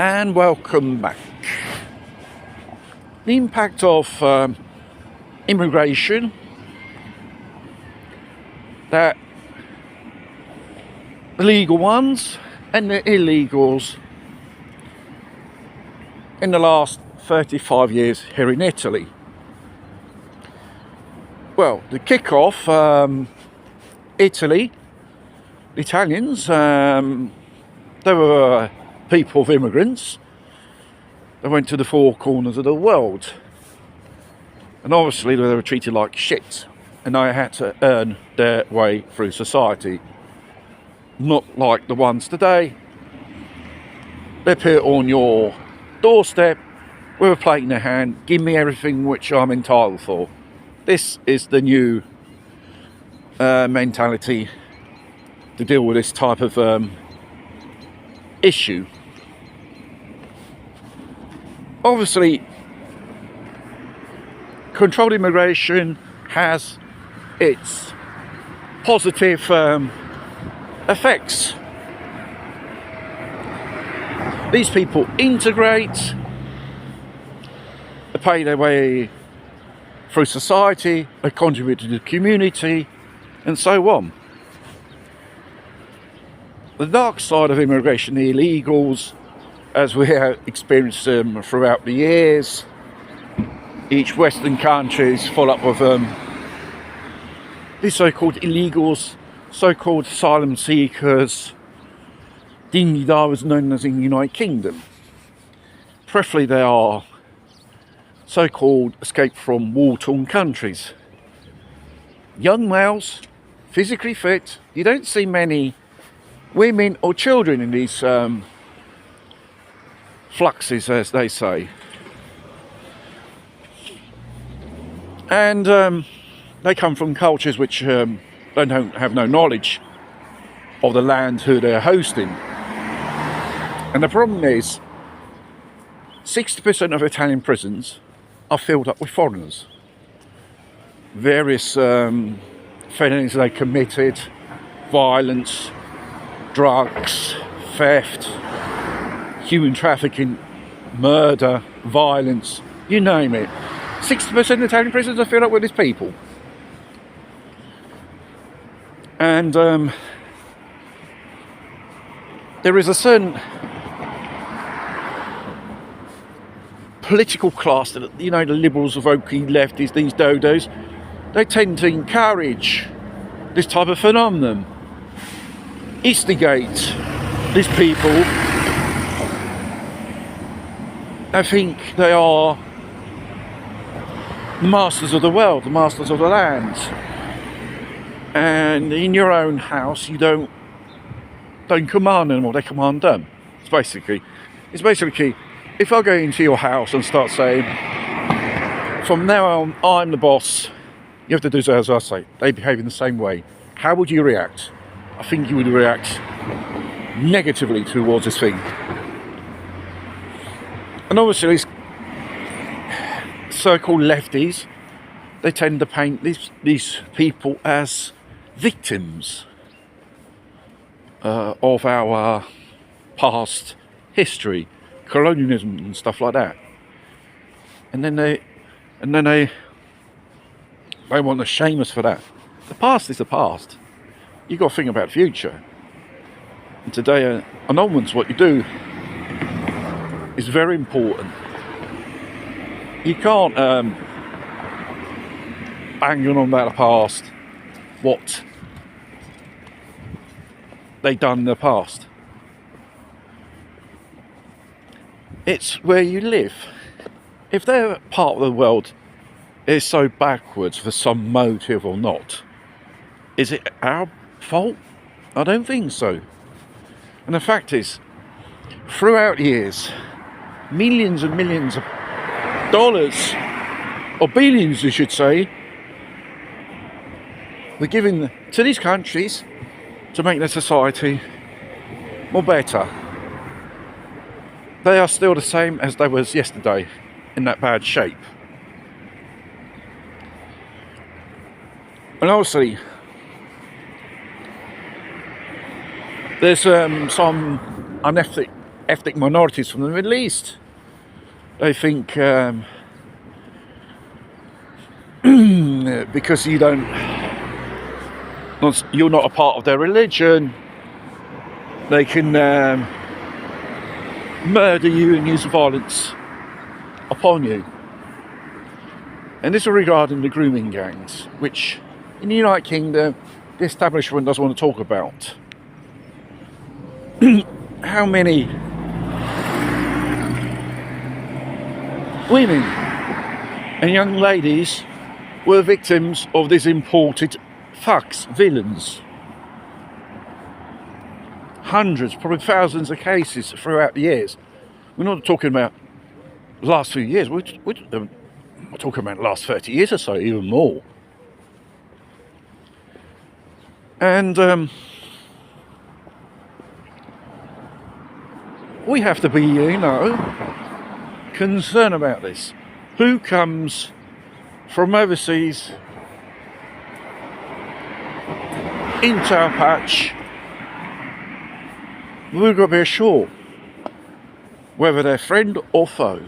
And welcome back. The impact of immigration, that the legal ones and the illegals in the last 35 years here in Italy. Well, the kick-off, Italy, the Italians, they were people of immigrants. They went to the four corners of the world. And obviously they were treated like shit. And they had to earn their way through society. Not like the ones today. They put on your doorstep with a plate in their hand. Give me everything which I'm entitled for. This is the new mentality to deal with this type of issue. Obviously, controlled immigration has its positive effects. These people integrate, they pay their way through society, they contribute to the community, and so on. The dark side of immigration, the illegals, as we have experienced them throughout the years, each Western country is full up of these so-called illegals, so-called asylum seekers, dingy was known as in the United Kingdom. Preferably they are so-called escape from war-torn countries. Young males, physically fit. You don't see many women or children in these fluxes, as they say. And they come from cultures which they don't have no knowledge of the land who they're hosting. And the problem is 60% of Italian prisons are filled up with foreigners. Various felonies they committed, violence, drugs, theft, human trafficking, murder, violence, you name it. 60% of Italian prisons are filled up with these people. And there is a certain political class that, you know, the liberals, the wokey lefties, these dodos, they tend to encourage this type of phenomenon, instigate these people. I think they are the masters of the world, the masters of the land. And in your own house, you don't command them, or they command them. It's basically, if I go into your house and start saying, from now on, I'm the boss, you have to do as I say. They behave in the same way. How would you react? I think you would react negatively towards this thing. And obviously, these so-called lefties, they tend to paint these people as victims of our past history, colonialism and stuff like that. And then they want to shame us for that. The past is the past. You've got to think about the future. And today, and onwards, what you do is very important. You can't bang on about the past, what they done in the past. It's where you live. If their part of the world is so backwards for some motive or not, is it our fault? I don't think so. And the fact is, throughout the years, millions and millions of dollars, or billions you should say, were given to these countries to make their society more better. They are still the same as they was yesterday, in that bad shape. And obviously, there's some ethnic minorities from the Middle East. They think because you're not a part of their religion, they can murder you and use violence upon you. And this is regarding the grooming gangs, which in the United Kingdom the establishment doesn't want to talk about. How many women and young ladies were victims of these imported thugs, villains? Hundreds, probably thousands of cases throughout the years. We're not talking about the last few years, we're talking about the last 30 years or so, even more. And we have to be, concerned about this. Who comes from overseas into our patch? We've got to be sure whether they're friend or foe.